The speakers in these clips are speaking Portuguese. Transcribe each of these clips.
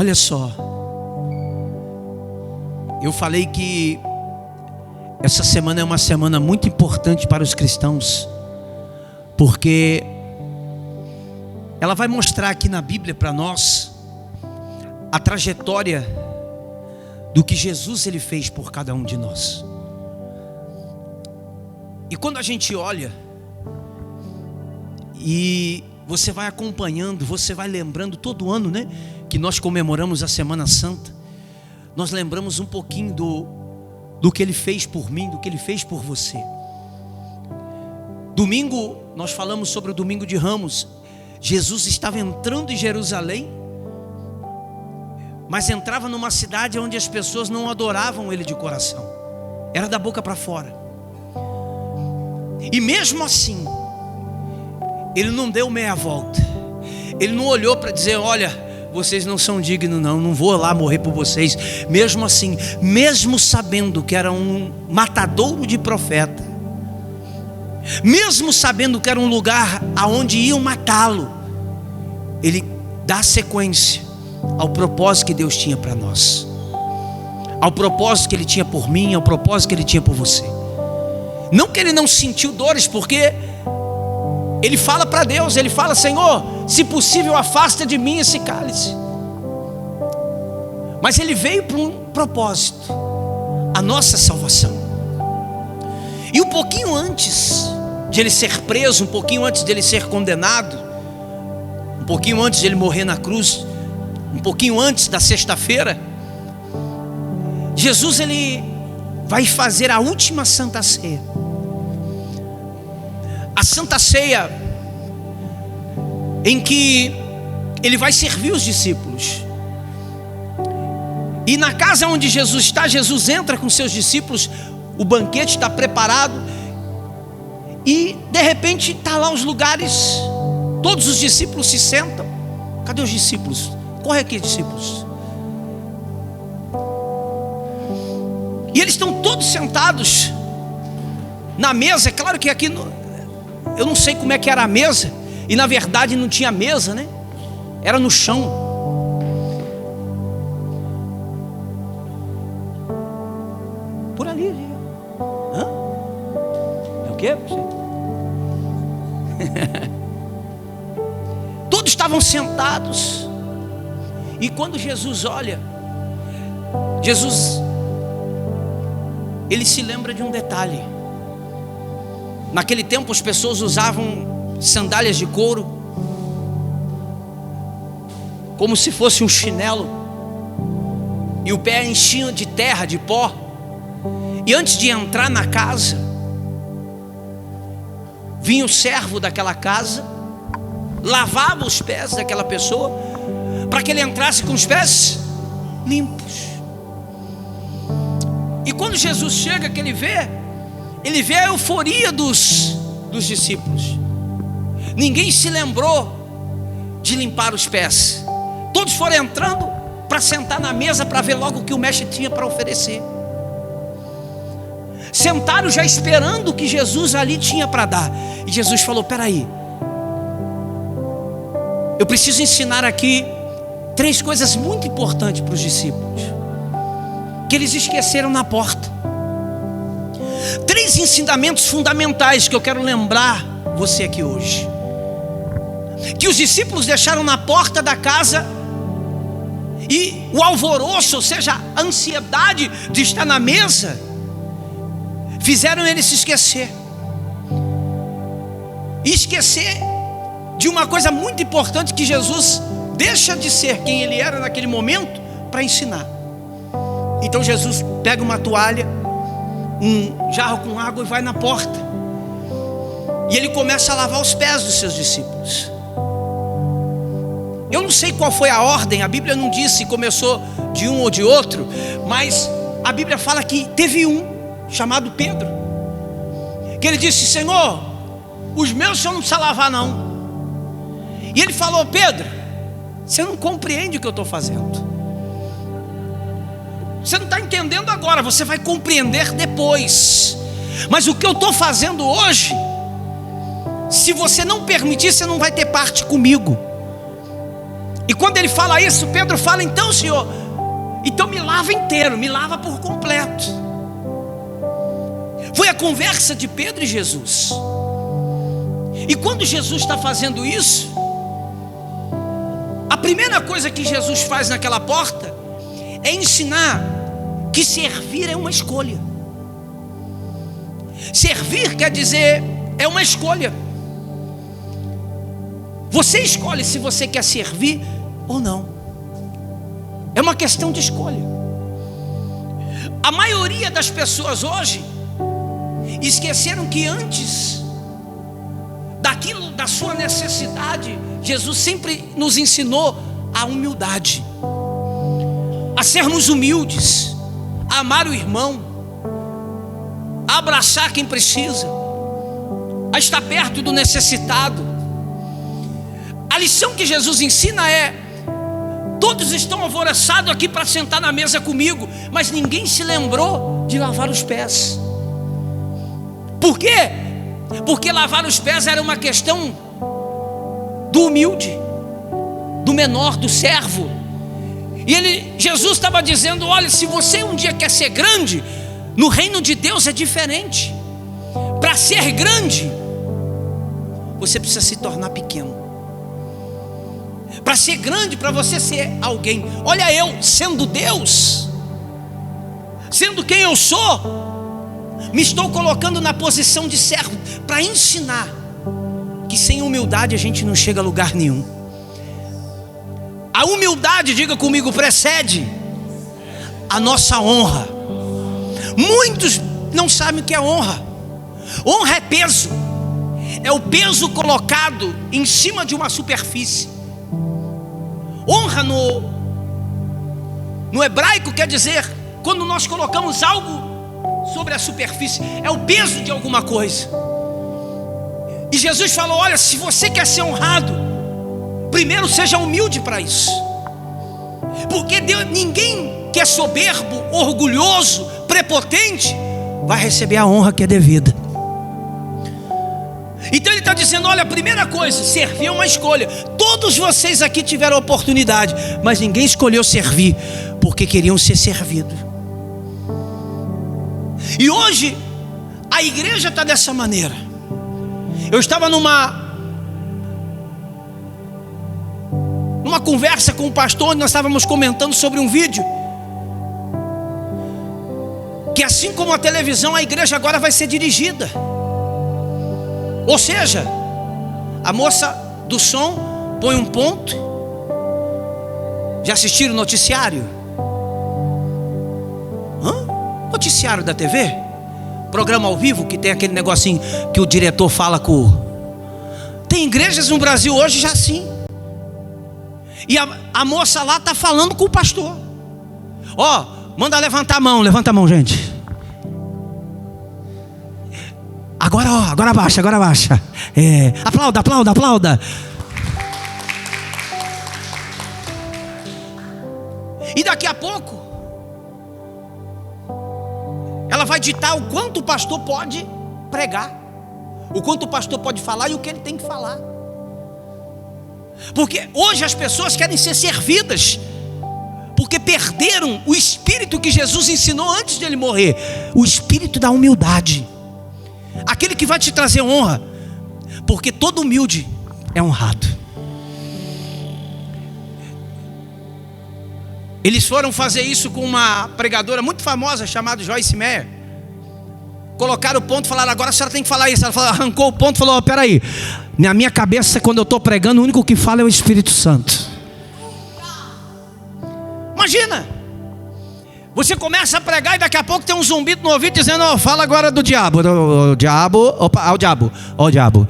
Olha só, eu falei que essa semana é uma semana muito importante para os cristãos, porque ela vai mostrar aqui na Bíblia para nós a trajetória do que Jesus ele fez por cada um de nós. E quando a gente olha e você vai acompanhando, você vai lembrando todo ano, né, que nós comemoramos a Semana Santa, nós lembramos um pouquinho do que Ele fez por mim, do que Ele fez por você. Domingo, nós falamos sobre o Domingo de Ramos. Jesus estava entrando em Jerusalém, mas entrava numa cidade onde as pessoas não adoravam Ele de coração, era da boca para fora. E mesmo assim, Ele não deu meia volta. Ele não olhou para dizer: olha, vocês não são dignos, não vou lá morrer por vocês. Mesmo assim, mesmo sabendo que era um matadouro de profeta, mesmo sabendo que era um lugar aonde iam matá-lo, Ele dá sequência ao propósito que Deus tinha para nós, ao propósito que Ele tinha por mim, ao propósito que Ele tinha por você. Não que Ele não sentiu dores, porque Ele fala para Deus, Ele fala: Senhor, se possível afasta de mim esse cálice. Mas Ele veio para um propósito, a nossa salvação. E um pouquinho antes de Ele ser preso, um pouquinho antes de Ele ser condenado, um pouquinho antes de Ele morrer na cruz, um pouquinho antes da sexta-feira, Jesus ele vai fazer a última Santa Ceia. A Santa Ceia em que Ele vai servir os discípulos. E na casa onde Jesus está, Jesus entra com seus discípulos, o banquete está preparado, e de repente está lá os lugares, todos os discípulos se sentam. Cadê os discípulos? Corre aqui, discípulos. E eles estão todos sentados na mesa. É claro que aqui eu não sei como é que era a mesa, e na verdade não tinha mesa, né? Era no chão. Por ali. Hã? É o quê? Todos estavam sentados. E quando Jesus olha, Ele se lembra de um detalhe. Naquele tempo as pessoas usavam sandálias de couro, como se fosse um chinelo, e o pé enchiam de terra, de pó. E antes de entrar na casa, vinha o servo daquela casa, lavava os pés daquela pessoa, para que ele entrasse com os pés limpos. E quando Jesus chega, que ele vê a euforia dos discípulos. Ninguém se lembrou de limpar os pés. Todos foram entrando para sentar na mesa, para ver logo o que o mestre tinha para oferecer. Sentaram já esperando o que Jesus ali tinha para dar. E Jesus falou: peraí, eu preciso ensinar aqui 3 coisas muito importantes para os discípulos, que eles esqueceram na porta. 3 ensinamentos fundamentais que eu quero lembrar você aqui hoje, que os discípulos deixaram na porta da casa. E o alvoroço, ou seja, a ansiedade de estar na mesa, fizeram ele se esquecer. E esquecer de uma coisa muito importante, que Jesus deixa de ser quem ele era naquele momento para ensinar. Então Jesus pega uma toalha, um jarro com água, e vai na porta. E ele começa a lavar os pés dos seus discípulos. Eu não sei qual foi a ordem, a Bíblia não diz se começou de um ou de outro, mas a Bíblia fala que teve um chamado Pedro, que ele disse: Senhor, os meus o Senhor não precisa lavar não. E ele falou: Pedro, você não compreende o que eu estou fazendo. Você não está entendendo agora, você vai compreender depois. Mas o que eu estou fazendo hoje, se você não permitir, você não vai ter parte comigo. E quando ele fala isso, Pedro fala: então, Senhor, então me lava inteiro, me lava por completo. Foi a conversa de Pedro e Jesus. E quando Jesus está fazendo isso, a primeira coisa que Jesus faz naquela porta é ensinar que servir é uma escolha. Servir quer dizer, é uma escolha. Você escolhe se você quer servir ou não. É uma questão de escolha. A maioria das pessoas hoje esqueceram que antes daquilo, da sua necessidade, Jesus sempre nos ensinou a humildade, a sermos humildes, a amar o irmão, a abraçar quem precisa, a estar perto do necessitado. A lição que Jesus ensina é: todos estão alvoroçados aqui para sentar na mesa comigo, mas ninguém se lembrou de lavar os pés. Por quê? Porque lavar os pés era uma questão do humilde, do menor, do servo. E Jesus estava dizendo: olha, se você um dia quer ser grande, no reino de Deus é diferente. Para ser grande, você precisa se tornar pequeno. Para ser grande, para você ser alguém. Olha, eu sendo Deus, sendo quem eu sou, me estou colocando na posição de servo para ensinar que sem humildade a gente não chega a lugar nenhum. A humildade, diga comigo, precede a nossa honra. Muitos não sabem o que é honra. Honra é peso. É o peso colocado em cima de uma superfície. Honra no hebraico quer dizer quando nós colocamos algo sobre a superfície, é o peso de alguma coisa. E Jesus falou: olha, se você quer ser honrado, primeiro seja humilde para isso. Porque ninguém que é soberbo, orgulhoso, prepotente vai receber a honra que é devida. Então ele está dizendo: olha, a primeira coisa, servir é uma escolha. Todos vocês aqui tiveram oportunidade, mas ninguém escolheu servir porque queriam ser servidos. E hoje a igreja está dessa maneira. Eu estava numa conversa com o pastor, onde nós estávamos comentando sobre um vídeo, que assim como a televisão, a igreja agora vai ser dirigida. Ou seja, a moça do som põe um ponto. Já assistiram o noticiário? Noticiário da TV? Programa ao vivo, que tem aquele negocinho que o diretor fala com... Tem igrejas no Brasil hoje já assim. E a moça lá está falando com o pastor. Ó, manda levantar a mão. Levanta a mão, gente. Agora abaixa, agora abaixa. Aplauda, aplauda, aplauda. E daqui a pouco ela vai ditar o quanto o pastor pode pregar, o quanto o pastor pode falar e o que ele tem que falar. Porque hoje as pessoas querem ser servidas, porque perderam o espírito que Jesus ensinou antes de ele morrer, o espírito da humildade, aquele que vai te trazer honra, porque todo humilde é honrado. Eles foram fazer isso com uma pregadora muito famosa chamada Joyce Meyer. Colocaram o ponto, falaram: agora a senhora tem que falar isso. Ela falou, arrancou o ponto e falou: peraí, na minha cabeça, quando eu estou pregando, o único que fala é o Espírito Santo. Imagina, você começa a pregar e daqui a pouco tem um zumbido no ouvido dizendo: oh, fala agora do diabo. O diabo, opa, o diabo, o diabo.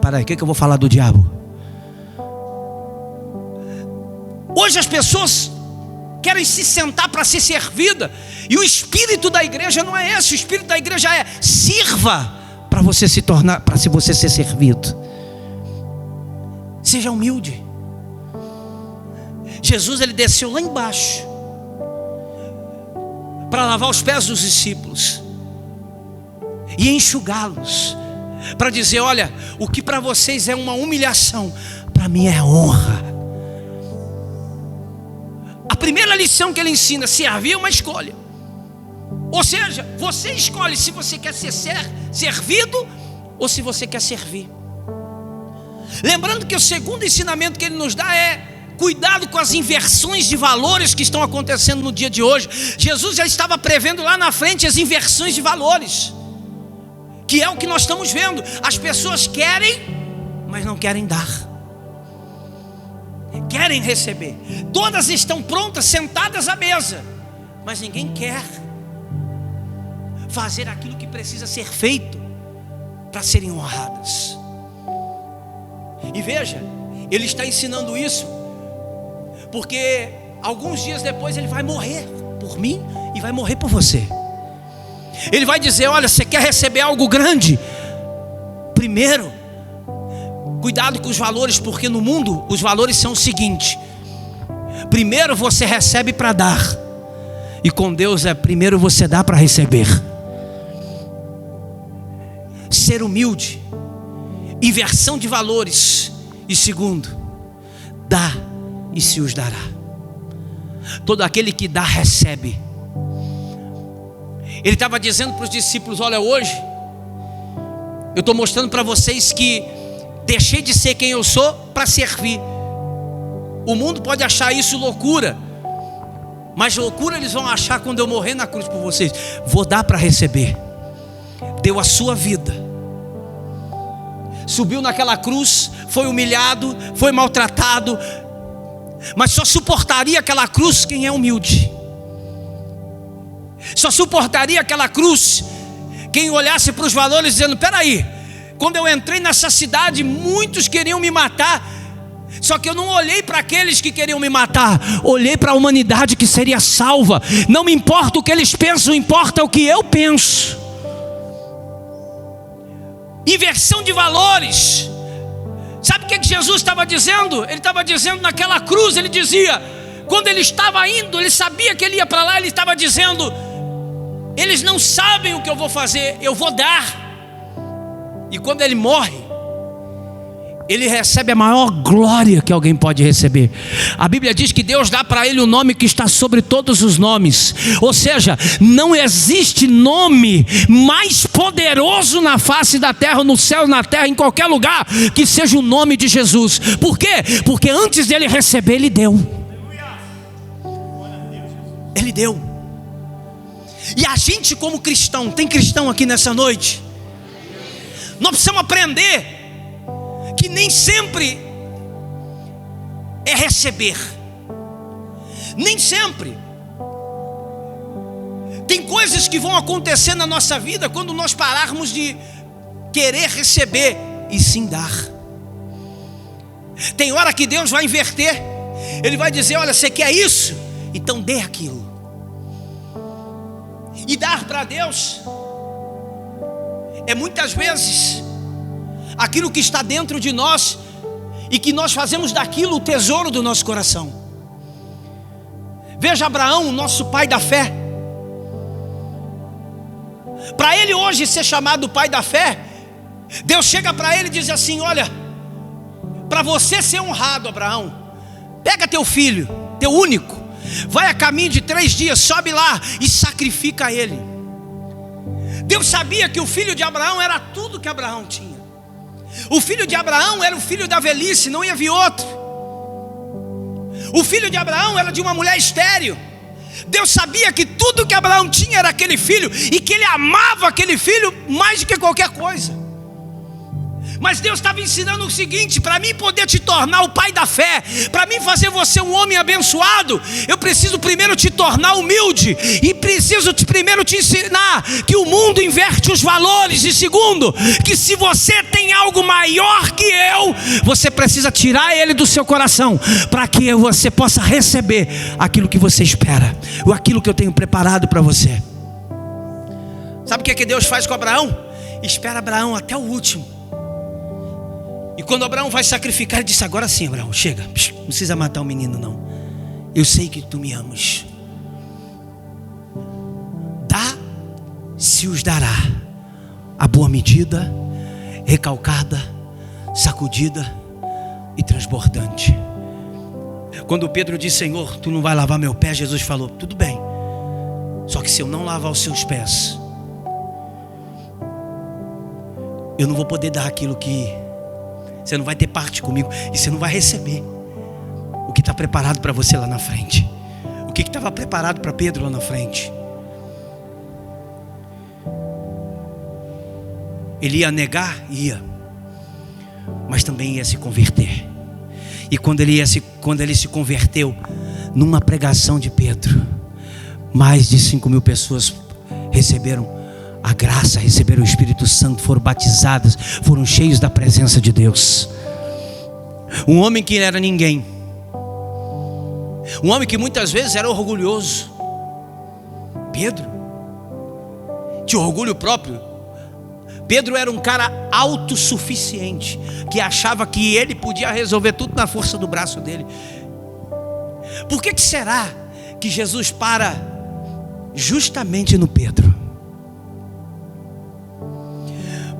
Peraí, o que eu vou falar do diabo? Hoje as pessoas querem se sentar para ser servida, e o espírito da igreja não é esse. O espírito da igreja é: sirva para você se tornar, para você ser servido. Seja humilde. Jesus, ele desceu lá embaixo para lavar os pés dos discípulos e enxugá-los, para dizer: olha, o que para vocês é uma humilhação, para mim é honra. primeira lição que ele ensina: servir é uma escolha. Ou seja, você escolhe se você quer ser servido ou se você quer servir. Lembrando que o segundo ensinamento que ele nos dá é: cuidado com as inversões de valores que estão acontecendo no dia de hoje. Jesus já estava prevendo lá na frente as inversões de valores, que é o que nós estamos vendo. As pessoas querem, mas não querem dar. Querem receber. Todas estão prontas, sentadas à mesa, mas ninguém quer fazer aquilo que precisa ser feito para serem honradas. E veja, ele está ensinando isso porque alguns dias depois ele vai morrer por mim e vai morrer por você. Ele vai dizer: olha, você quer receber algo grande? Primeiro, cuidado com os valores, porque no mundo os valores são o seguinte: primeiro você recebe para dar, e com Deus é primeiro você dá para receber. Ser humilde, inversão de valores. E segundo, dá e se os dará. Todo aquele que dá, recebe. Ele estava dizendo para os discípulos: olha, hoje eu estou mostrando para vocês que deixei de ser quem eu sou para servir. O mundo pode achar isso loucura, mas loucura eles vão achar quando eu morrer na cruz por vocês. Vou dar para receber. Deu a sua vida, subiu naquela cruz, foi humilhado, foi maltratado, mas só suportaria aquela cruz quem é humilde. Só suportaria aquela cruz quem olhasse para os valores dizendo: peraí, quando eu entrei nessa cidade muitos queriam me matar, só que eu não olhei para aqueles que queriam me matar, olhei para a humanidade que seria salva. Não me importa o que eles pensam, importa o que eu penso. Inversão de valores. Sabe o que Jesus estava dizendo? Ele estava dizendo naquela cruz, ele dizia, quando ele estava indo, ele sabia que ele ia para lá, ele estava dizendo: eles não sabem o que eu vou fazer, eu vou dar. E quando ele morre, ele recebe a maior glória que alguém pode receber. A Bíblia diz que Deus dá para ele o nome que está sobre todos os nomes. Ou seja, não existe nome mais poderoso na face da terra, no céu, na terra, em qualquer lugar, que seja o nome de Jesus. Por quê? Porque antes dele receber, ele deu. Ele deu. E a gente, como cristão, tem cristão aqui nessa noite, nós precisamos aprender que nem sempre é receber. Nem sempre. Tem coisas que vão acontecer na nossa vida quando nós pararmos de querer receber e sim dar. Tem hora que Deus vai inverter. Ele vai dizer: olha, você quer isso? Então dê aquilo. E dar para Deus é muitas vezes aquilo que está dentro de nós e que nós fazemos daquilo o tesouro do nosso coração. Veja Abraão, nosso pai da fé. Para ele hoje ser chamado pai da fé, Deus chega para ele e diz assim: olha, para você ser honrado, Abraão, pega teu filho, teu único, vai a caminho de 3 dias, sobe lá e sacrifica ele. Deus sabia que o filho de Abraão era tudo que Abraão tinha. O filho de Abraão era o filho da velhice, não ia vir outro. O filho de Abraão era de uma mulher estéril. Deus sabia que tudo que Abraão tinha era aquele filho, e que ele amava aquele filho mais do que qualquer coisa. Mas Deus estava ensinando o seguinte: para mim poder te tornar o pai da fé, para mim fazer você um homem abençoado, eu preciso primeiro te tornar humilde, e preciso primeiro te ensinar que o mundo inverte os valores, e segundo, que se você tem algo maior que eu, você precisa tirar ele do seu coração, para que você possa receber aquilo que você espera, ou aquilo que eu tenho preparado para você. Sabe o que é que Deus faz com Abraão? Espera Abraão até o último. E quando Abraão vai sacrificar, ele disse: agora sim, Abraão, chega, não precisa matar o menino não, eu sei que tu me amas. Dá, se os dará, a boa medida, recalcada, sacudida e transbordante. Quando Pedro disse: Senhor, tu não vai lavar meu pé, Jesus falou: tudo bem, só que se eu não lavar os seus pés, eu não vou poder dar aquilo que... Você não vai ter parte comigo, e você não vai receber o que está preparado para você lá na frente. O que estava preparado para Pedro lá na frente? Ele ia negar? Ia. Mas também ia se converter. E quando ele se converteu, numa pregação de Pedro, mais de 5.000 pessoas receberam a graça, receberam o Espírito Santo, foram batizadas, foram cheios da presença de Deus. Um homem que era ninguém, um homem que muitas vezes era orgulhoso. Pedro tinha orgulho próprio. Pedro era um cara autossuficiente, que achava que ele podia resolver tudo na força do braço dele. Por que será que Jesus para justamente no Pedro?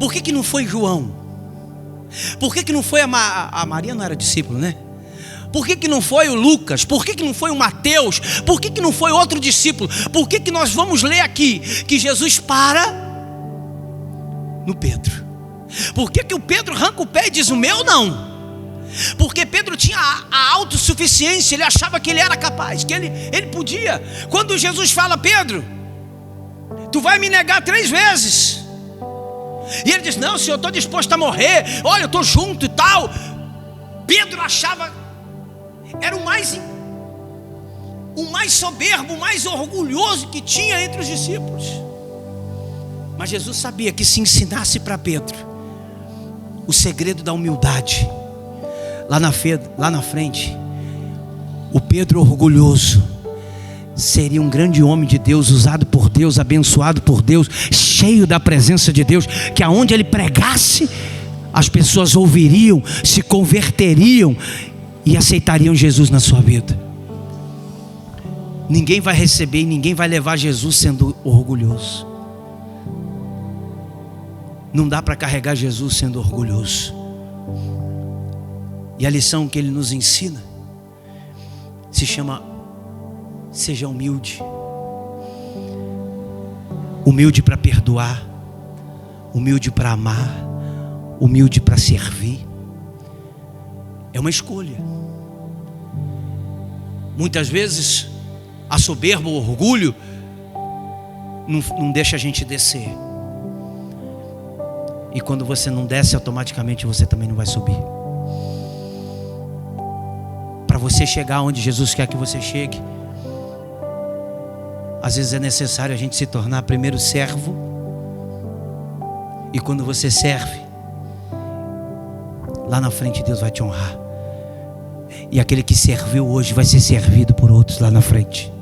Por que não foi João? Por que não foi a Maria? Não era discípulo, né? Por que não foi o Lucas? Por que não foi o Mateus? Por que não foi outro discípulo? Por que nós vamos ler aqui que Jesus para no Pedro? Por que o Pedro arranca o pé e diz: o meu não? Porque Pedro tinha a autossuficiência. Ele achava que ele era capaz, que ele podia. Quando Jesus fala: Pedro, tu vai me negar 3 vezes. E ele diz: não, Senhor, eu estou disposto a morrer. Olha, eu estou junto e tal. Pedro achava, era o mais soberbo, o mais orgulhoso que tinha entre os discípulos. Mas Jesus sabia que se ensinasse para Pedro o segredo da humildade, lá na frente, o Pedro orgulhoso seria um grande homem de Deus, usado por Deus, abençoado por Deus, cheio da presença de Deus, que aonde ele pregasse, as pessoas ouviriam, se converteriam e aceitariam Jesus na sua vida. Ninguém vai receber e ninguém vai levar Jesus sendo orgulhoso. Não dá para carregar Jesus sendo orgulhoso. E a lição que ele nos ensina se chama: seja humilde. Humilde para perdoar, humilde para amar, humilde para servir. É uma escolha. Muitas vezes a soberba, o orgulho não deixa a gente descer. E quando você não desce, automaticamente você também não vai subir. Para você chegar onde Jesus quer que você chegue, às vezes é necessário a gente se tornar primeiro servo. E quando você serve, lá na frente Deus vai te honrar. E aquele que serviu hoje vai ser servido por outros lá na frente.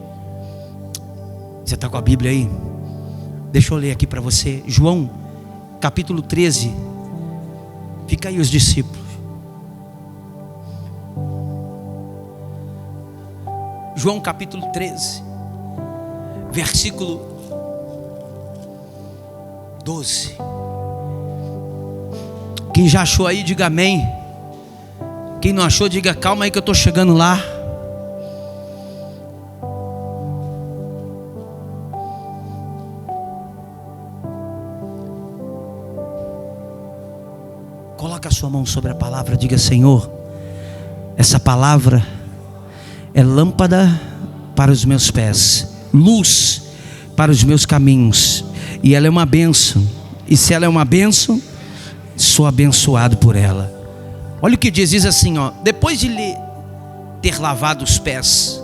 Você está com a Bíblia aí? Deixa eu ler aqui para você. João capítulo 13. Fica aí os discípulos. João capítulo 13, versículo 12. Quem já achou aí, diga amém. Quem não achou, diga calma aí que eu estou chegando lá. Coloca a sua mão sobre a palavra, diga: Senhor, essa palavra é lâmpada para os meus pés, luz para os meus caminhos, e ela é uma bênção. E se ela é uma bênção, sou abençoado por ela. Olha o que diz assim, ó: depois de lhe ter lavado os pés,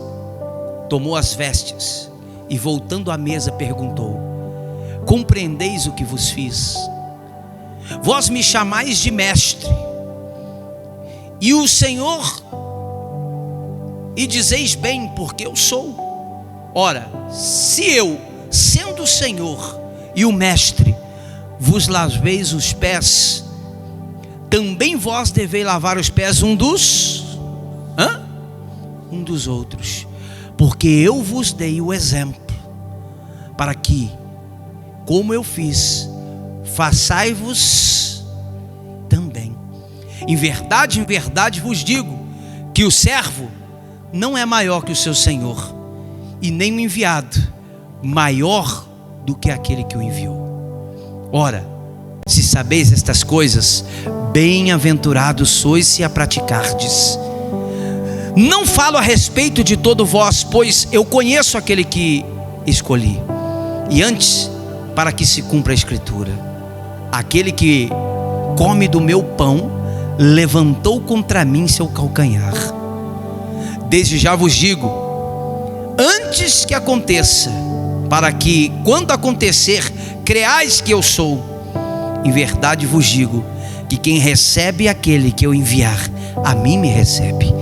tomou as vestes e, voltando à mesa, perguntou: compreendeis o que vos fiz? Vós me chamais de mestre e o Senhor, e dizeis bem, porque eu sou. Ora, se eu, sendo o Senhor e o mestre, vos laveis os pés, também vós deveis lavar os pés um dos outros, porque eu vos dei o exemplo, para que, como eu fiz, façai-vos também. Em verdade vos digo, que o servo não é maior que o seu Senhor, e nem o enviado maior do que aquele que o enviou. Ora, se sabeis estas coisas, bem-aventurados sois se a praticardes. Não falo a respeito de todo vós, pois eu conheço aquele que escolhi. E antes, para que se cumpra a Escritura: aquele que come do meu pão levantou contra mim seu calcanhar. Desde já vos digo, antes que aconteça, para que, quando acontecer, creais que eu sou. Em verdade vos digo, que quem recebe aquele que eu enviar, a mim me recebe.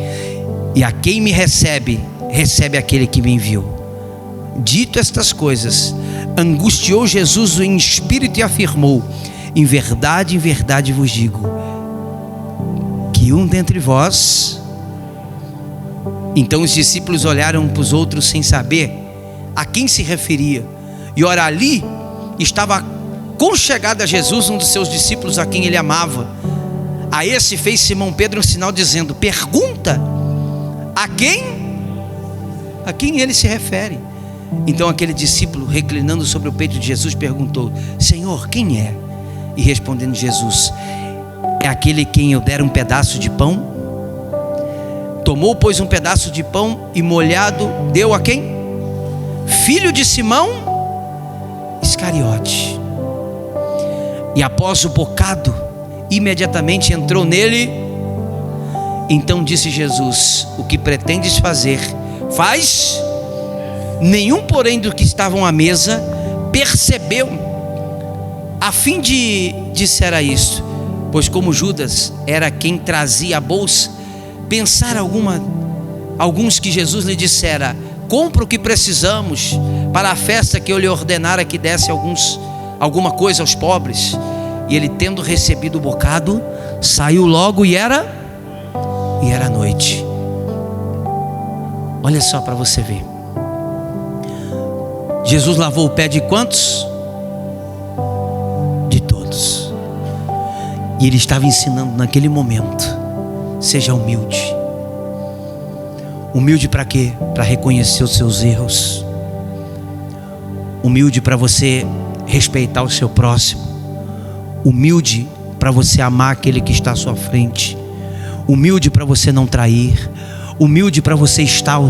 E a quem me recebe, recebe aquele que me enviou. Dito estas coisas, angustiou Jesus em espírito e afirmou: em verdade vos digo, que um dentre vós... Então os discípulos olharam um para os outros sem saber a quem se referia. E ora, ali estava conchegado a Jesus um dos seus discípulos, a quem ele amava. A esse fez Simão Pedro um sinal dizendo: pergunta a quem ele se refere. Então aquele discípulo, reclinando sobre o peito de Jesus, perguntou: Senhor, quem é? E respondendo Jesus: é aquele quem eu der um pedaço de pão. Tomou, pois, um pedaço de pão e molhado, deu a quem? Filho de Simão Iscariote. E após o bocado, imediatamente entrou nele. Então disse Jesus: o que pretendes fazer, faz. Nenhum, porém, dos que estavam à mesa percebeu, a fim de disser isto, pois como Judas era quem trazia a bolsa, pensar alguns que Jesus lhe dissera: compra o que precisamos para a festa que eu lhe ordenara que desse alguma coisa aos pobres. E ele, tendo recebido o bocado, saiu logo e era noite. Olha só para você ver. Jesus lavou o pé de quantos? De todos. E ele estava ensinando naquele momento: seja humilde. Humilde para quê? Para reconhecer os seus erros. Humilde para você respeitar o seu próximo. Humilde para você amar aquele que está à sua frente. Humilde para você não trair. Humilde para você estar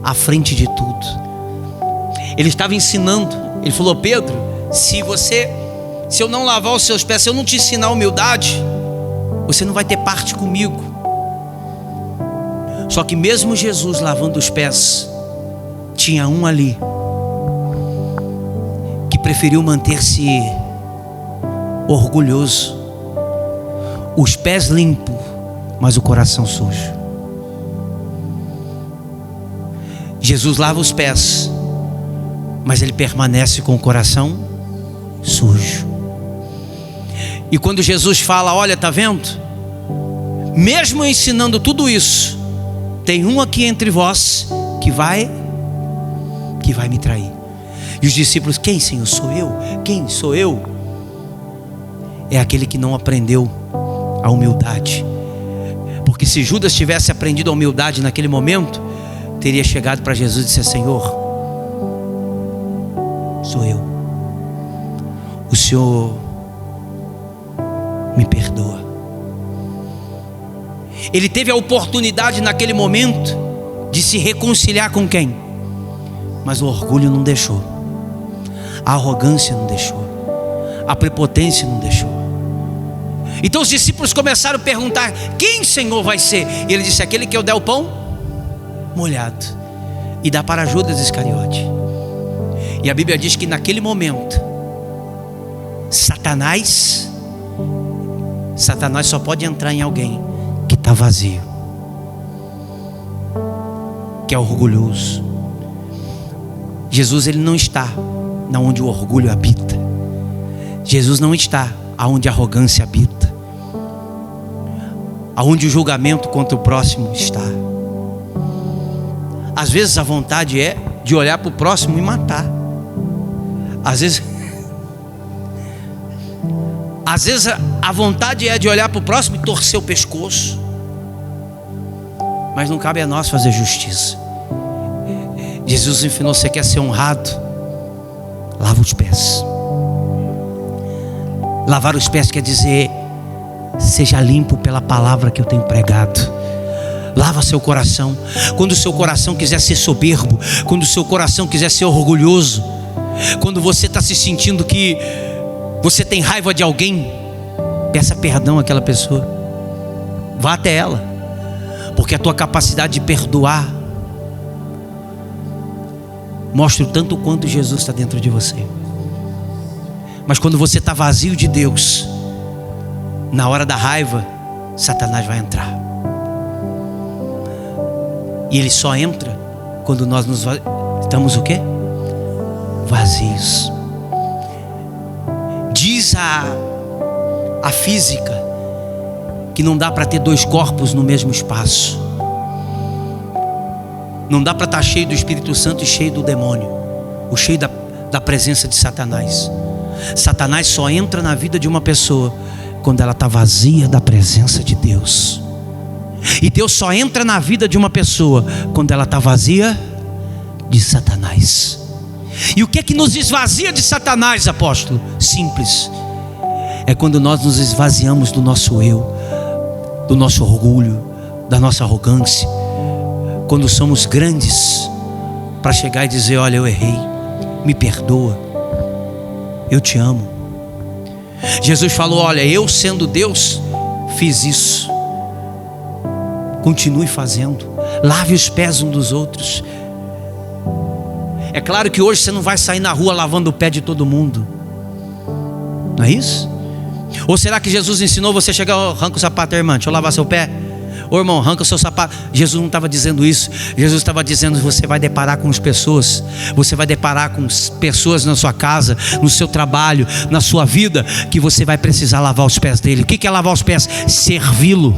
à frente de tudo. Ele estava ensinando. Ele falou: Pedro, se eu não lavar os seus pés, se eu não te ensinar humildade, você não vai ter parte comigo. Só que mesmo Jesus lavando os pés, tinha um ali que preferiu manter-se orgulhoso, os pés limpos, mas o coração sujo. Jesus lava os pés, mas ele permanece com o coração sujo. E quando Jesus fala: olha, está vendo? Mesmo ensinando tudo isso, tem um aqui entre vós que vai me trair. E os discípulos: quem, Senhor? Sou eu? Quem sou eu? É aquele que não aprendeu a humildade. Porque se Judas tivesse aprendido a humildade naquele momento, teria chegado para Jesus e disse: Senhor, sou eu. O Senhor me perdoa. Ele teve a oportunidade naquele momento de se reconciliar com quem? Mas o orgulho não deixou, a arrogância não deixou, a prepotência não deixou. Então os discípulos começaram a perguntar: quem, Senhor, vai ser? E ele disse: aquele que eu der o pão molhado e dá para Judas Iscariote. E a Bíblia diz que naquele momento Satanás só pode entrar em alguém que está vazio, que é orgulhoso. Jesus, ele não está onde o orgulho habita. Jesus não está aonde a arrogância habita, aonde o julgamento contra o próximo está. Às vezes a vontade é de olhar para o próximo e matar. Às vezes a vontade é de olhar para o próximo e torcer o pescoço. mas não cabe a nós fazer justiça. Jesus ensinou: você quer ser honrado? Lava os pés. Lavar os pés quer dizer: seja limpo pela palavra que eu tenho pregado. Lava seu coração. Quando o seu coração quiser ser soberbo, quando o seu coração quiser ser orgulhoso, quando você está se sentindo que você tem raiva de alguém, peça perdão àquela pessoa. Vá até ela, porque a tua capacidade de perdoar mostra o tanto quanto Jesus está dentro de você. Mas quando você está vazio de Deus, na hora da raiva, Satanás vai entrar. E ele só entra quando nós estamos o quê? Vazios. Diz a física que não dá para ter dois corpos no mesmo espaço. Não dá para estar cheio do Espírito Santo e cheio do demônio, ou cheio da presença de Satanás. Satanás só entra na vida de uma pessoa quando ela está vazia da presença de Deus. E Deus só entra na vida de uma pessoa quando ela está vazia de Satanás. E o que é que nos esvazia de Satanás, apóstolo? Simples. É quando nós nos esvaziamos do nosso eu, do nosso orgulho, da nossa arrogância. Quando somos grandes para chegar e dizer: olha, eu errei, me perdoa, eu te amo. Jesus falou: olha, eu sendo Deus fiz isso, continue fazendo. Lave os pés uns dos outros. É claro que hoje você não vai sair na rua lavando o pé de todo mundo, não é isso? Ou será que Jesus ensinou você a chegar: arranca o sapato, irmã, deixa eu lavar seu pé. Ô irmão, arranca o seu sapato. Jesus não estava dizendo isso. Jesus estava dizendo: você vai deparar com as pessoas, você vai deparar com pessoas na sua casa, no seu trabalho, na sua vida, que você vai precisar lavar os pés dele. O que é lavar os pés? Servi-lo.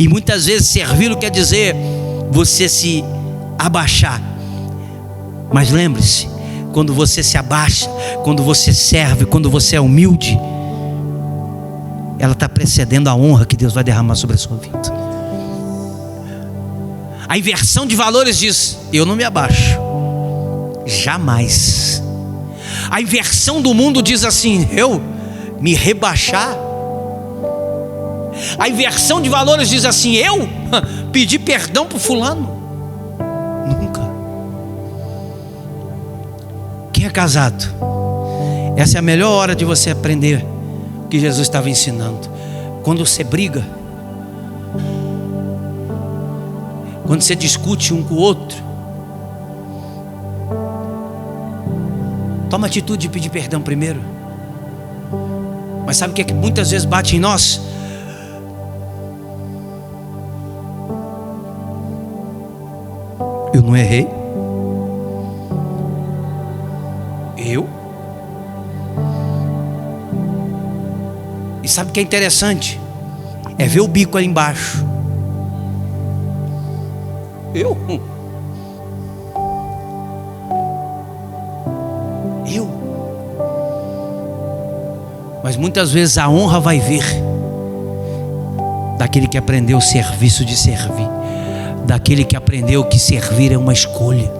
E muitas vezes servi-lo quer dizer você se abaixar. Mas lembre-se, quando você se abaixa, quando você serve, quando você é humilde, ela está precedendo a honra que Deus vai derramar sobre a sua vida. A inversão de valores diz: eu não me abaixo, jamais. A inversão do mundo diz assim: eu me rebaixar. A inversão de valores diz assim: eu pedir perdão para o fulano. Nunca. Quem é casado, essa é a melhor hora de você aprender o que Jesus estava ensinando. Quando você briga, quando você discute um com o outro, toma atitude de pedir perdão primeiro. Mas sabe o que é que muitas vezes bate em nós? Eu não errei. Eu? E sabe o que é interessante? É ver o bico ali embaixo. Eu? Mas muitas vezes a honra vai vir daquele que aprendeu o serviço de servir, daquele que aprendeu que servir é uma escolha.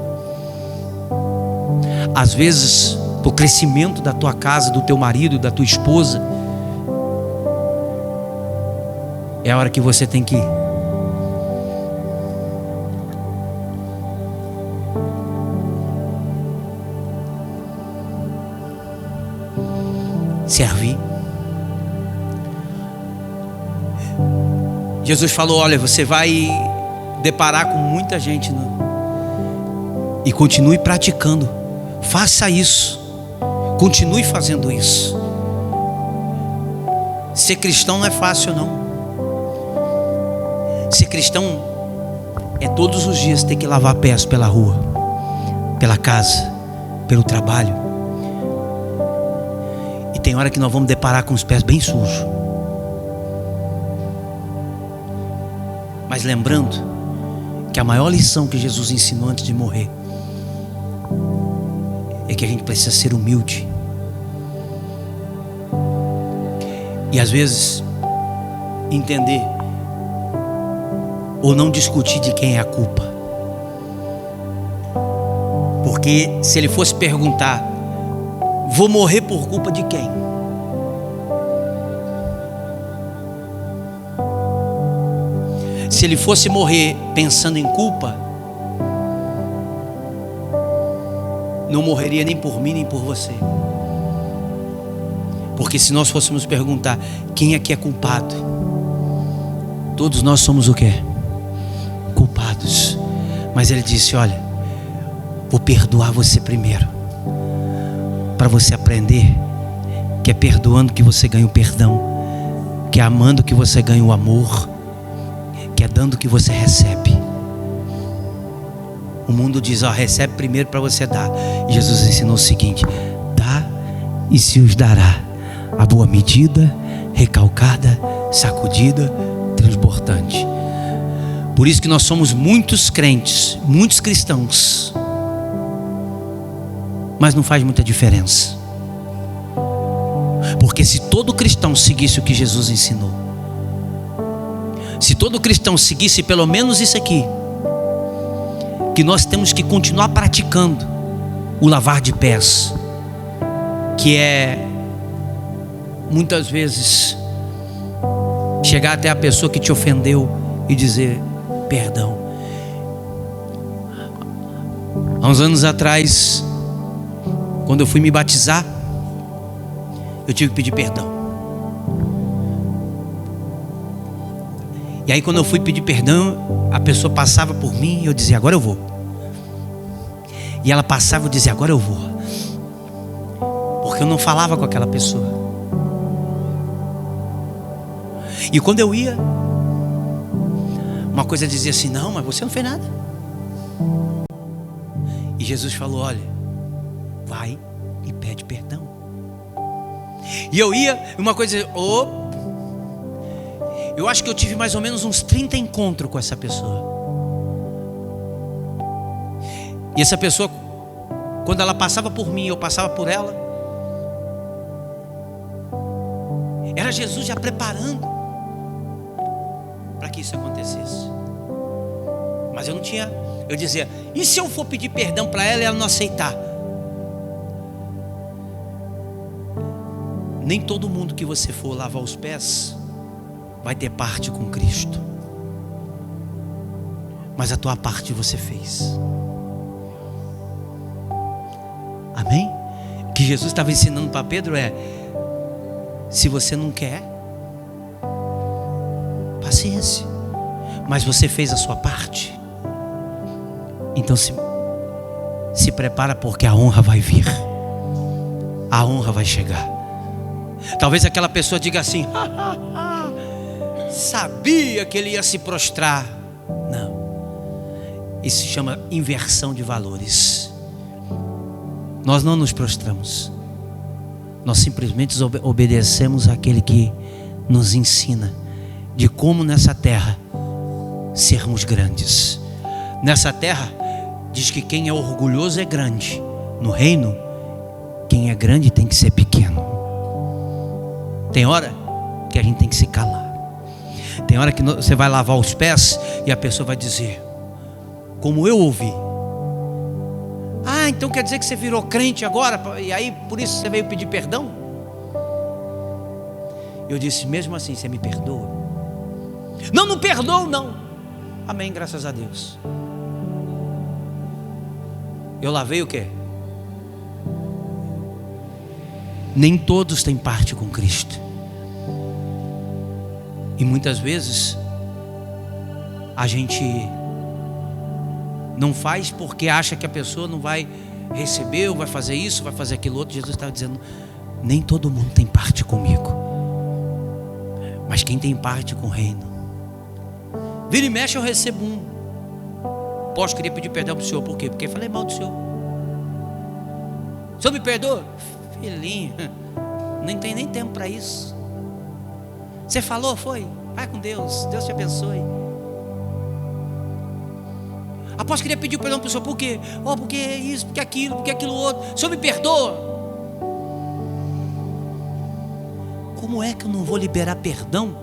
Às vezes, para o crescimento da tua casa, do teu marido, da tua esposa, é a hora que você tem que servir. Jesus falou: olha, você vai deparar com muita gente, e continue praticando. Faça isso, continue fazendo isso. Ser cristão não é fácil, não. Ser cristão é todos os dias ter que lavar pés pela rua, pela casa, pelo trabalho. E tem hora que nós vamos deparar com os pés bem sujos. Mas lembrando que a maior lição que Jesus ensinou antes de morrer é que a gente precisa ser humilde. E às vezes entender ou não discutir de quem é a culpa. Porque se ele fosse perguntar, vou morrer por culpa de quem? Se ele fosse morrer pensando em culpa, não morreria nem por mim nem por você. Porque se nós fôssemos perguntar quem aqui é culpado, todos nós somos o quê? Culpados. Mas ele disse, olha, vou perdoar você primeiro, para você aprender que é perdoando que você ganha o perdão, que é amando que você ganha o amor, que é dando que você recebe. O mundo diz, ó, recebe primeiro para você dar. E Jesus ensinou o seguinte: dá e se os dará, a boa medida, recalcada, sacudida, transbordante. Por isso que nós somos muitos crentes, muitos cristãos, mas não faz muita diferença. Porque se todo cristão seguisse o que Jesus ensinou, se todo cristão seguisse pelo menos isso aqui, que nós temos que continuar praticando o lavar de pés, que é muitas vezes chegar até a pessoa que te ofendeu e dizer perdão. Há uns anos atrás, quando eu fui me batizar, eu tive que pedir perdão. E aí quando eu fui pedir perdão, a pessoa passava por mim e eu dizia, agora eu vou. E ela passava e eu dizia, agora eu vou. Porque eu não falava com aquela pessoa. E quando eu ia, uma coisa dizia assim, não, mas você não fez nada. E Jesus falou, olha, vai e pede perdão. E eu ia, e uma coisa dizia, eu acho que eu tive mais ou menos uns 30 encontros com essa pessoa. E essa pessoa, quando ela passava por mim, eu passava por ela, era Jesus já preparando para que isso acontecesse. Mas eu não tinha, eu dizia, e se eu for pedir perdão para ela e ela não aceitar? Nem todo mundo que você for lavar os pés vai ter parte com Cristo, mas a tua parte você fez. Amém? O que Jesus estava ensinando para Pedro é: se você não quer, paciência, mas você fez a sua parte, então se prepara, porque a honra vai vir, a honra vai chegar. Talvez aquela pessoa diga assim, sabia que ele ia se prostrar. Não, isso se chama inversão de valores. Nós não nos prostramos, nós simplesmente obedecemos àquele que nos ensina de como nessa terra sermos grandes. Nessa terra diz que quem é orgulhoso é grande. No reino, quem é grande tem que ser pequeno. Tem hora que a gente tem que se calar. Tem hora que você vai lavar os pés e a pessoa vai dizer, como eu ouvi, ah, então quer dizer que você virou crente agora, e aí por isso você veio pedir perdão? Eu disse, mesmo assim você me perdoa? Não, não perdoo não. Amém, graças a Deus. Eu lavei o quê? Nem todos têm parte com Cristo. E muitas vezes a gente não faz porque acha que a pessoa não vai receber, ou vai fazer isso, vai fazer aquilo outro. Jesus estava dizendo, nem todo mundo tem parte comigo, mas quem tem parte com o reino, vira e mexe eu recebo um. Posso queria pedir perdão para o senhor, por quê? Porque falei mal do senhor. O senhor me perdoa? Filhinho, não tem nem tempo para isso. Você falou, foi? Vai com Deus, Deus te abençoe. Após queria pedir perdão para o senhor, por quê? Oh, porque isso, porque aquilo outro. O senhor me perdoa? Como é que eu não vou liberar perdão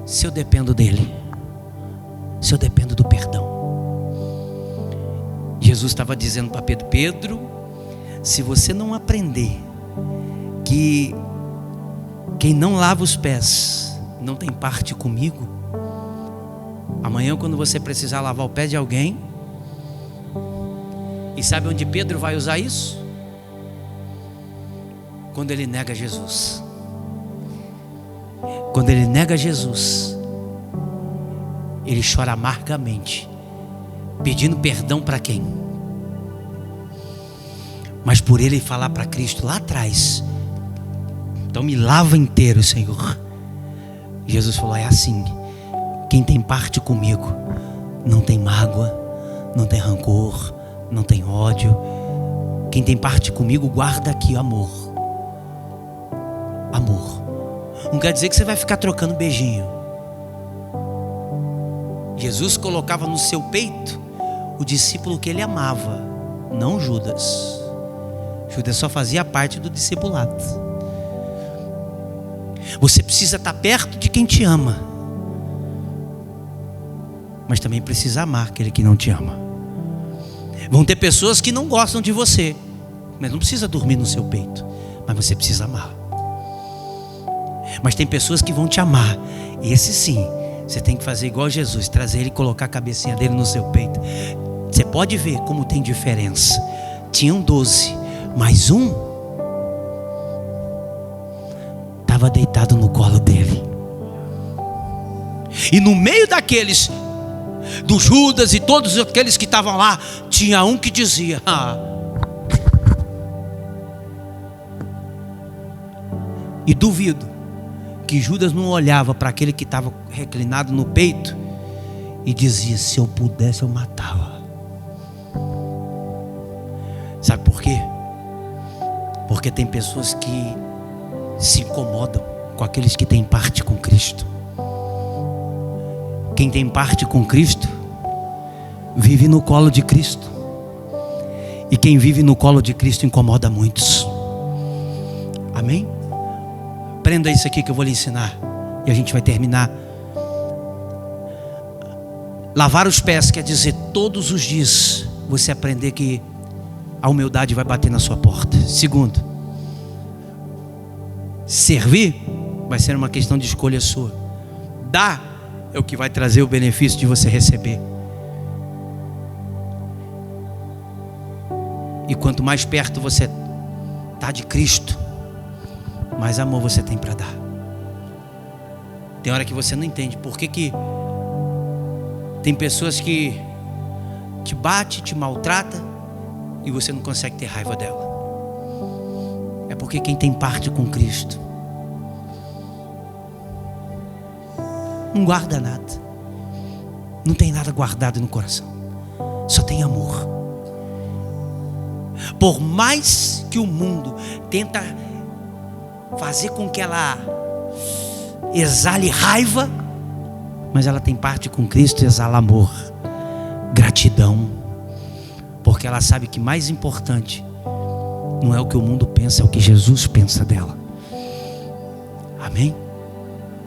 se eu dependo dele? se eu dependo do perdão. Jesus estava dizendo para Pedro: Pedro, se você não aprender que quem não lava os pés não tem parte comigo, amanhã quando você precisar lavar o pé de alguém, e sabe onde Pedro vai usar isso? Quando ele nega Jesus. Quando ele nega Jesus, ele chora amargamente, pedindo perdão para quem? Mas por ele falar para Cristo lá atrás: então me lava inteiro, Senhor. Jesus falou: é assim, quem tem parte comigo não tem mágoa, não tem rancor, não tem ódio. Quem tem parte comigo guarda aqui amor. Amor. Não quer dizer que você vai ficar trocando beijinho. Jesus colocava no seu peito o discípulo que ele amava, não Judas. Judas só fazia parte do discipulado. Você precisa estar perto de quem te ama, mas também precisa amar aquele que não te ama. Vão ter pessoas que não gostam de você, mas não precisa dormir no seu peito, mas você precisa amar. Mas tem pessoas que vão te amar, esse sim, você tem que fazer igual Jesus, trazer ele e colocar a cabecinha dele no seu peito. Você pode ver como tem diferença. Tinham 12, mas um estava deitado no colo dele. E no meio daqueles, do Judas e todos aqueles que estavam lá, tinha um que dizia: E duvido que Judas não olhava para aquele que estava reclinado no peito e dizia: se eu pudesse eu matava. Sabe por quê? Porque tem pessoas que se incomodam com aqueles que têm parte com Cristo. Quem tem parte com Cristo vive no colo de Cristo, e quem vive no colo de Cristo incomoda muitos. Amém? Aprenda isso aqui que eu vou lhe ensinar, e a gente vai terminar. Lavar os pés quer dizer todos os dias você aprender que a humildade vai bater na sua porta. Segundo, servir vai ser uma questão de escolha sua. Dar é o que vai trazer o benefício de você receber. E quanto mais perto você está de Cristo, mais amor você tem para dar. Tem hora que você não entende por que tem pessoas que te bate, te maltrata, e você não consegue ter raiva dela. É porque quem tem parte com Cristo não guarda nada, não tem nada guardado no coração, só tem amor. Por mais que o mundo tenta fazer com que ela exale raiva, mas ela tem parte com Cristo e exala amor, gratidão, porque ela sabe que mais importante não é o que o mundo pensa, é o que Jesus pensa dela. Amém?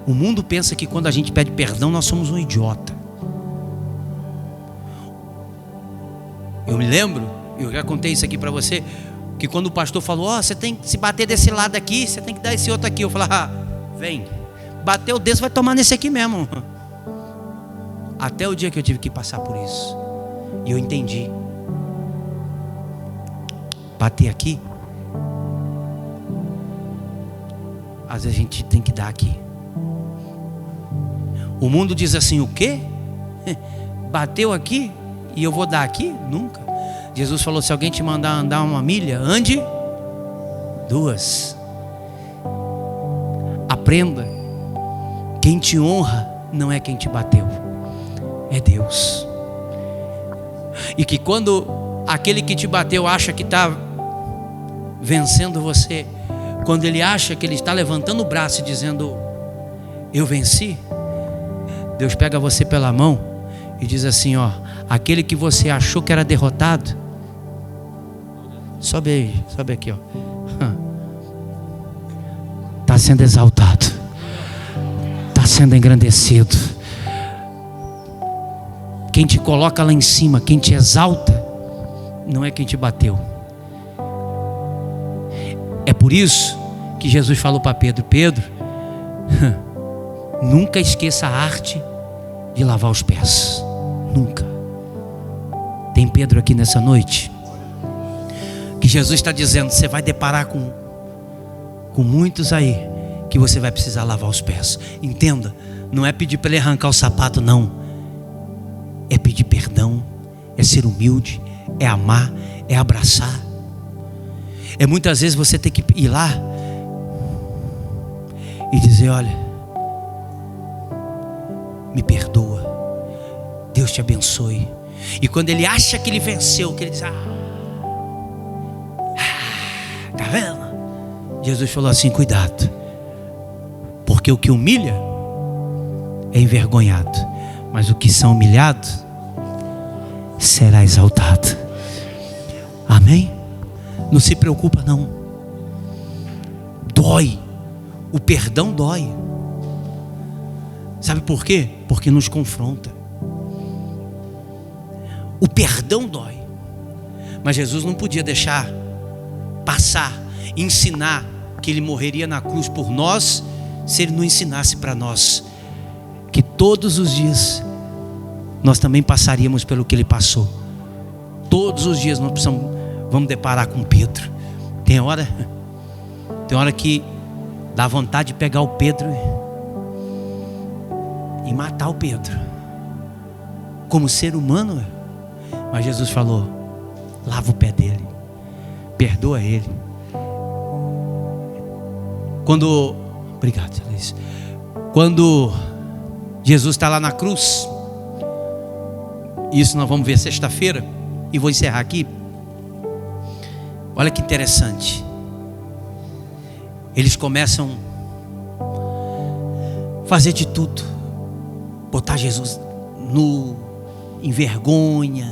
O mundo pensa que quando a gente pede perdão nós somos um idiota. Eu me lembro, eu já contei isso aqui para você, que quando o pastor falou: você tem que se bater desse lado aqui, você tem que dar esse outro aqui. Eu falei: vem, bateu desse, vai tomar nesse aqui mesmo. Até o dia que eu tive que passar por isso, e eu entendi. Bater aqui, às vezes a gente tem que dar aqui. O mundo diz assim: o quê? Bateu aqui e eu vou dar aqui? Nunca. Jesus falou: se alguém te mandar andar 1 milha, ande 2. Aprenda, quem te honra não é quem te bateu, é Deus. E que quando aquele que te bateu acha que está vencendo você, quando ele acha que ele está levantando o braço e dizendo: eu venci, Deus pega você pela mão e diz assim: aquele que você achou que era derrotado, sobe aqui, está sendo exaltado, está sendo engrandecido. quem te coloca lá em cima, quem te exalta, não é quem te bateu. É por isso que Jesus falou para Pedro: Pedro, nunca esqueça a arte de lavar os pés. Nunca. Tem Pedro aqui nessa noite que Jesus está dizendo: você vai deparar com muitos aí que você vai precisar lavar os pés. Entenda, não é pedir para ele arrancar o sapato, não. É pedir perdão, é ser humilde, é amar, é abraçar. É muitas vezes você ter que ir lá e dizer: olha, me perdoa, Deus te abençoe. E quando ele acha que ele venceu, que ele diz: tá vendo? Jesus falou assim: cuidado, porque o que humilha é envergonhado, mas o que são humilhados será exaltado. Amém? Não se preocupa não. Dói. O perdão dói. Sabe por quê? Porque nos confronta. O perdão dói. Mas Jesus não podia deixar passar, ensinar que ele morreria na cruz por nós, se ele não ensinasse para nós que todos os dias nós também passaríamos pelo que ele passou. Todos os dias nós vamos deparar com Pedro. Tem hora que dá vontade de pegar o Pedro e matar o Pedro como ser humano. Mas Jesus falou: lava o pé dele, perdoa ele. Obrigado, Luiz. Quando Jesus está lá na cruz, isso nós vamos ver sexta-feira, e vou encerrar aqui. Olha que interessante. Eles começam a fazer de tudo, botar Jesus nu, em vergonha,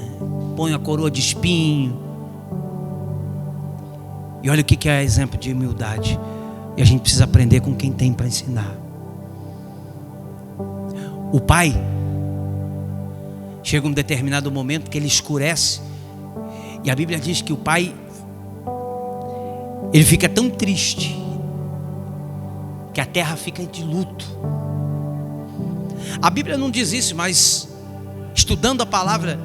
põe a coroa de espinho. E olha o que é exemplo de humildade. E a gente precisa aprender com quem tem para ensinar. O pai chega um determinado momento que ele escurece, e a Bíblia diz que o pai, ele fica tão triste que a terra fica de luto. A Bíblia não diz isso, mas estudando a palavra,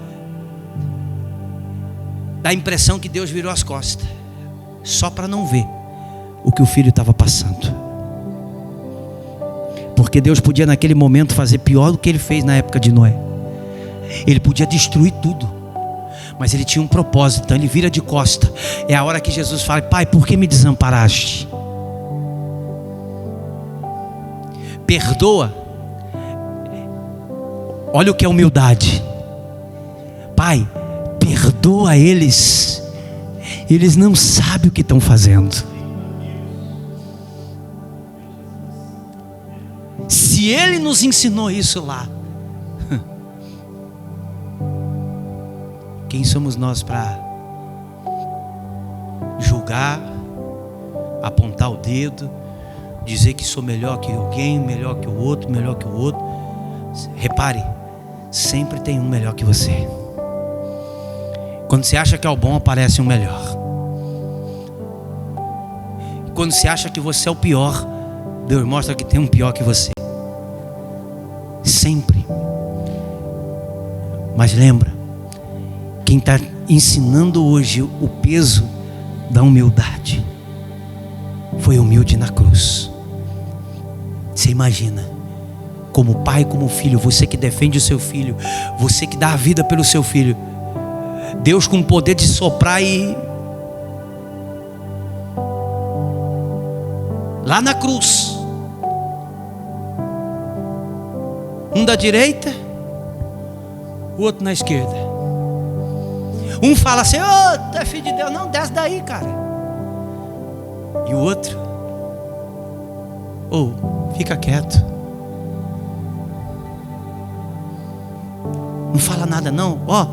dá a impressão que Deus virou as costas, só para não ver o que o filho estava passando. Porque Deus podia naquele momento fazer pior do que ele fez na época de Noé. Ele podia destruir tudo, mas ele tinha um propósito. Então ele vira de costa. É a hora que Jesus fala: pai, por que me desamparaste? Perdoa. Olha o que é humildade. Pai, perdoa eles, eles não sabem o que estão fazendo. Se ele nos ensinou isso lá, quem somos nós para julgar, apontar o dedo, dizer que sou melhor que alguém, melhor que o outro, melhor que o outro? Repare, sempre tem um melhor que você. Quando você acha que é o bom, aparece um melhor. Quando você acha que você é o pior, Deus mostra que tem um pior que você. Sempre. Mas lembra, quem está ensinando hoje o peso da humildade foi humilde na cruz. Você imagina, como pai, como filho, você que defende o seu filho, você que dá a vida pelo seu filho, Deus com o poder de soprar e lá na cruz, um da direita, o outro na esquerda. Um fala assim: ô, tu é filho de Deus. Não, desce daí, cara. E o outro: ô, fica quieto, não fala nada não, ó,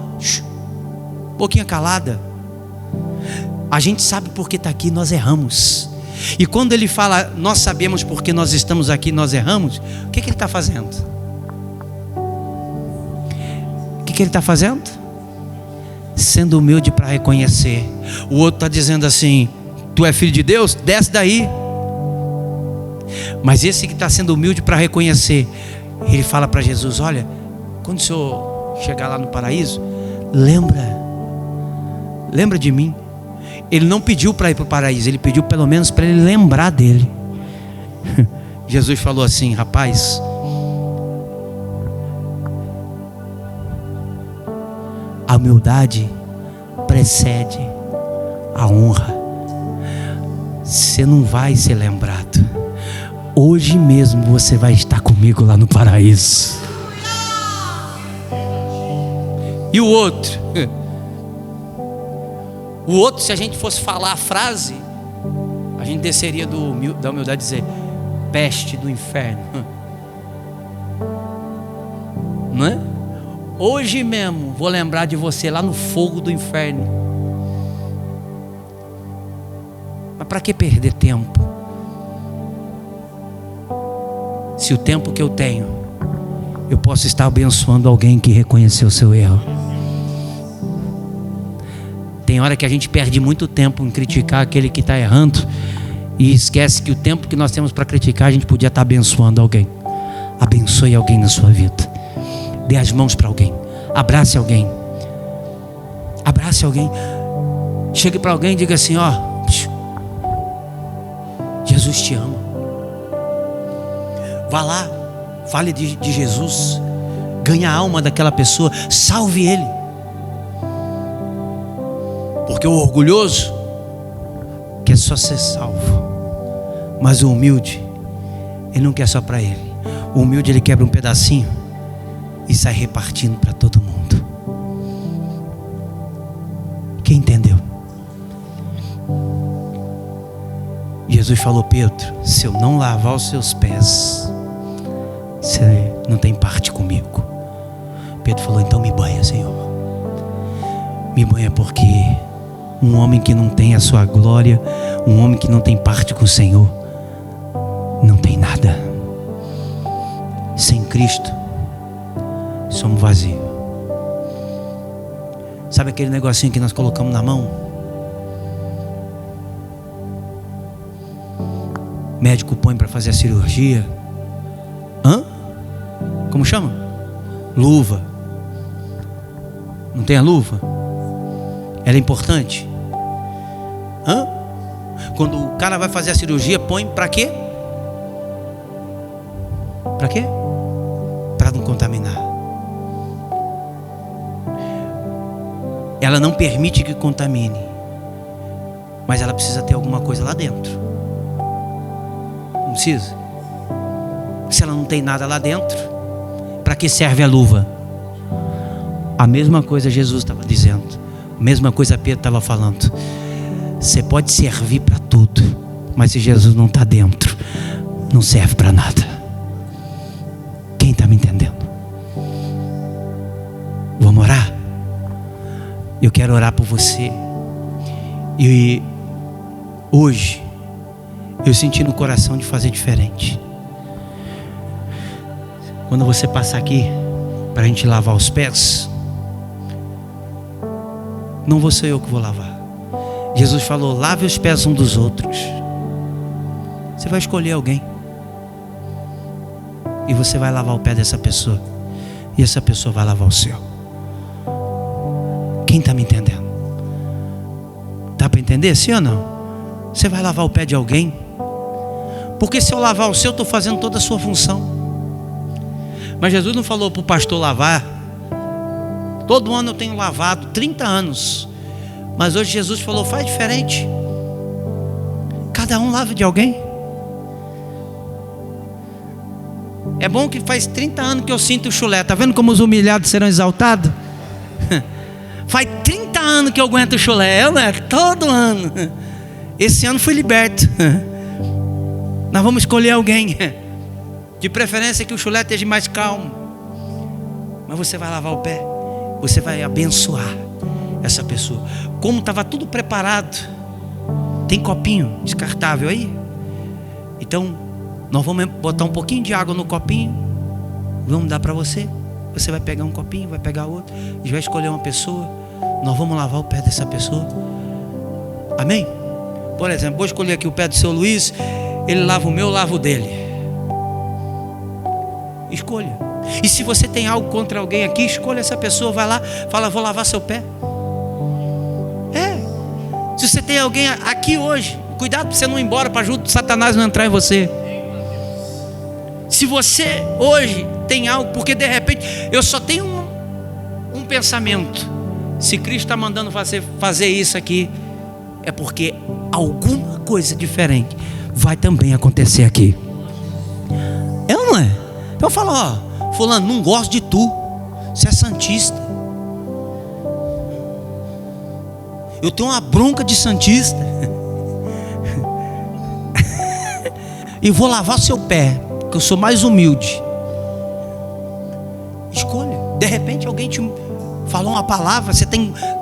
boquinha calada. A gente sabe porque está aqui, nós erramos. E quando ele fala, nós sabemos porque nós estamos aqui, nós erramos, o que ele está fazendo? O que que ele está fazendo? Sendo humilde para reconhecer. O outro está dizendo assim: tu é filho de Deus? Desce daí. Mas esse que está sendo humilde para reconhecer, ele fala para Jesus: olha, quando o Senhor chegar lá no paraíso, lembra de mim. Ele não pediu para ir para o paraíso, ele pediu pelo menos para ele lembrar dele. Jesus falou assim: rapaz, a humildade precede a honra. Você não vai ser lembrado. Hoje mesmo você vai estar comigo lá no paraíso. E o outro? O outro, se a gente fosse falar a frase, a gente desceria da humildade e dizer: peste do inferno. Não é? Hoje mesmo vou lembrar de você lá no fogo do inferno. Mas para que perder tempo? Se o tempo que eu tenho, eu posso estar abençoando alguém que reconheceu o seu erro. Tem hora que a gente perde muito tempo em criticar aquele que está errando e esquece que o tempo que nós temos para criticar, a gente podia estar abençoando alguém. Abençoe alguém na sua vida. Dê as mãos para alguém. Abrace alguém. Abrace alguém. Chegue para alguém e diga assim: ó, Jesus te ama. Vá lá, fale de Jesus. Ganhe a alma daquela pessoa. Salve ele. Porque o orgulhoso quer só ser salvo, mas o humilde, ele não quer só para ele. O humilde, ele quebra um pedacinho e sai repartindo para todo mundo. Quem entendeu? Jesus falou: Pedro, se eu não lavar os seus pés, você não tem parte comigo. Pedro falou: então me banha, Senhor. Me banha, porque um homem que não tem a sua glória, um homem que não tem parte com o Senhor, não tem nada. Sem Cristo, somos vazios. Sabe aquele negocinho que nós colocamos na mão? O médico põe para fazer a cirurgia. Como chama? Luva. Não tem a luva? Ela é importante. Quando o cara vai fazer a cirurgia, põe para quê? Para quê? Para não contaminar. Ela não permite que contamine, mas ela precisa ter alguma coisa lá dentro. Não precisa? Se ela não tem nada lá dentro, para que serve a luva? A mesma coisa Jesus estava dizendo, a mesma coisa Pedro estava falando. Você pode servir para tudo, mas se Jesus não está dentro, não serve para nada. Quem está me entendendo? Vamos orar? Eu quero orar por você. E hoje eu senti no coração de fazer diferente. Quando você passar aqui para a gente lavar os pés, não vou ser eu que vou lavar. Jesus falou: lave os pés um dos outros. Você vai escolher alguém e você vai lavar o pé dessa pessoa, e essa pessoa vai lavar o seu. Quem está me entendendo? Dá para entender, sim ou não? Você vai lavar o pé de alguém, porque se eu lavar o seu, eu estou fazendo toda a sua função. Mas Jesus não falou para o pastor lavar. Todo ano eu tenho lavado 30 anos, mas hoje Jesus falou: faz diferente. Cada um lava de alguém. É bom que faz 30 anos que eu sinto o chulé. Tá vendo como os humilhados serão exaltados? Faz 30 anos que eu aguento o chulé. Eu não é? Todo ano. Esse ano fui liberto. Nós vamos escolher alguém, de preferência que o chulé esteja mais calmo. Mas você vai lavar o pé, você vai abençoar essa pessoa. Como estava tudo preparado, tem copinho descartável aí? Então nós vamos botar um pouquinho de água no copinho, vamos dar para você. você vai pegar um copinho, vai pegar outro, a gente vai escolher uma pessoa, nós vamos lavar o pé dessa pessoa. Amém? Por exemplo, vou escolher aqui o pé do seu Luiz, ele lava o meu, eu lavo o dele. Escolha. E se você tem algo contra alguém aqui, escolha essa pessoa, vai lá, fala, vou lavar seu pé. Se você tem alguém aqui hoje, cuidado para você não ir embora, para junto Satanás não entrar em você. Se você hoje tem algo, porque de repente eu só tenho um pensamento, se Cristo está mandando fazer isso aqui, é porque alguma coisa diferente vai também acontecer aqui. É ou não é? Então eu falo, ó, fulano, não gosto de tu, você é santista. Eu tenho uma bronca de santista. E vou lavar seu pé, porque eu sou mais humilde. Escolha. De repente alguém te falou uma palavra, você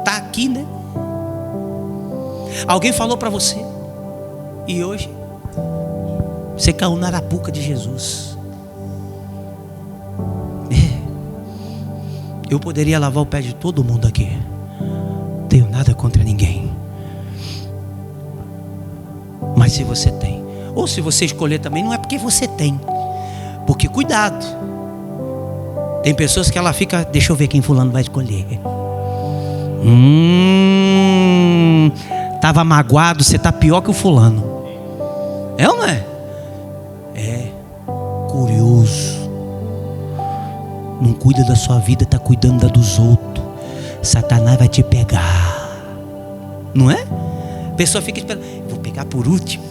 tá aqui, né? Alguém falou para você, e hoje você caiu na arapuca de Jesus. Eu poderia lavar o pé de todo mundo aqui. Não tenho nada contra ninguém. Mas se você tem, ou se você escolher também, não é porque você tem. Porque cuidado, tem pessoas que ela fica, deixa eu ver quem fulano vai escolher. Tava magoado, você tá pior que o fulano. É ou não é? É curioso. Não cuida da sua vida, tá cuidando da dos outros. Satanás vai te pegar. Não é? A pessoa fica esperando, vou pegar por último.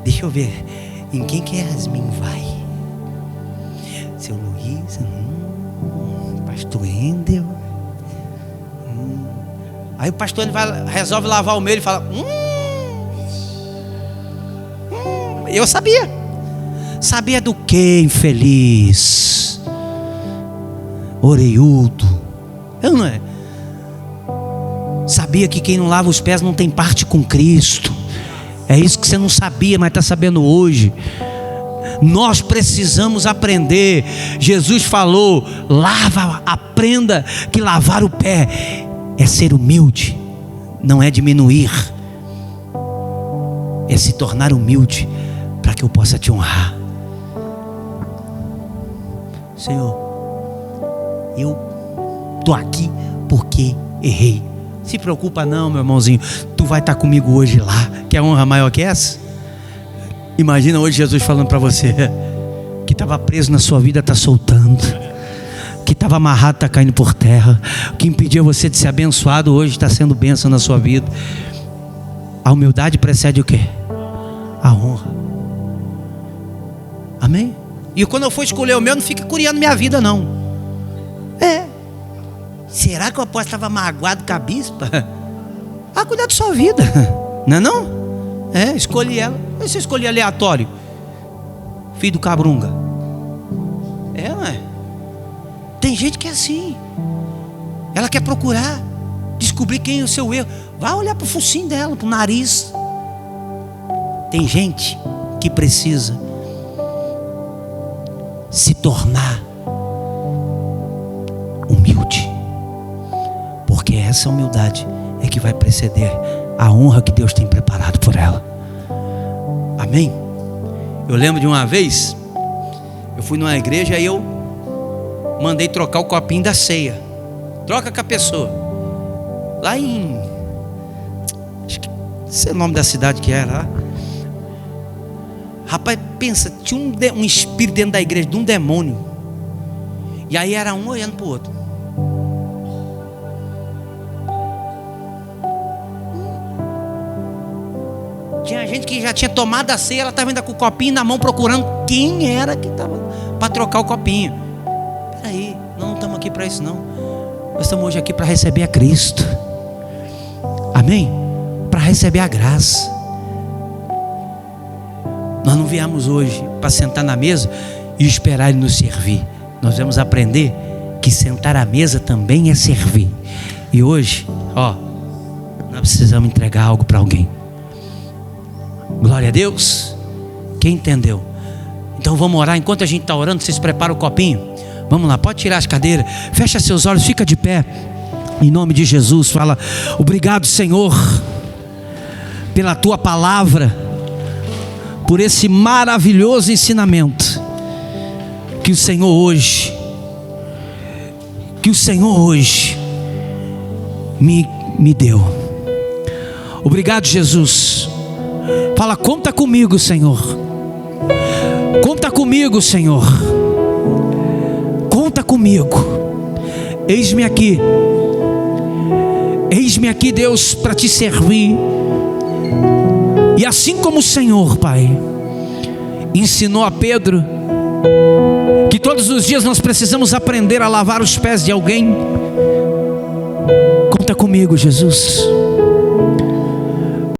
Deixa eu ver em quem que Yasmin vai. Seu Luiz, pastor Endel. Aí o pastor ele resolve lavar o meu e fala, eu sabia. Sabia do que, infeliz? Oreiudo. Eu não é? Sabia que quem não lava os pés não tem parte com Cristo. É isso que você não sabia, mas está sabendo hoje. Nós precisamos aprender. Jesus falou, aprenda que lavar o pé é ser humilde, não é diminuir, é se tornar humilde para que eu possa te honrar. Senhor, eu estou aqui porque errei. Se preocupa não, meu irmãozinho, tu vai estar comigo hoje lá. Quer honra maior que essa? Imagina hoje Jesus falando para você que estava preso na sua vida, está soltando, que estava amarrado, está caindo por terra, que impedia você de ser abençoado, hoje está sendo bênção na sua vida. A humildade precede o quê? A honra. Amém? E quando eu for escolher o meu, não fica curiando minha vida não. Será que o apóstolo estava magoado com a bispa? Cuidar da sua vida. Não é não? Escolhi ela. E se eu escolhi aleatório? Filho do cabrunga. Não é? Tem gente que é assim. Ela quer procurar descobrir quem é o seu erro. Vai olhar para o focinho dela, para o nariz. Tem gente que precisa se tornar humilde, porque essa humildade é que vai preceder a honra que Deus tem preparado por ela. Amém? Eu lembro de uma vez, eu fui numa igreja e eu mandei trocar o copinho da ceia. Troca com a pessoa. Lá em, acho que não sei o nome da cidade que era. Rapaz, pensa, tinha um espírito dentro da igreja, de um demônio. E aí era um olhando para o outro. Tinha gente que já tinha tomado a ceia, ela estava ainda com o copinho na mão, procurando quem era que estava para trocar o copinho. Peraí, não estamos aqui para isso não. Nós estamos hoje aqui para receber a Cristo. Amém? Para receber a graça. Nós não viemos hoje para sentar na mesa e esperar Ele nos servir. Nós vamos aprender que sentar à mesa também é servir. E hoje, nós precisamos entregar algo para alguém. Glória a Deus. Quem entendeu? Então vamos orar. Enquanto a gente está orando, vocês preparam o copinho. Vamos lá, pode tirar as cadeiras, fecha seus olhos, fica de pé, em nome de Jesus. Fala: obrigado, Senhor, pela tua palavra, por esse maravilhoso ensinamento que o Senhor hoje me deu. Obrigado, Jesus. Fala: conta comigo, Senhor. Conta comigo, Senhor. Conta comigo. Eis-me aqui, Deus, para te servir. E assim como o Senhor, Pai, ensinou a Pedro que todos os dias nós precisamos aprender a lavar os pés de alguém, conta comigo, Jesus.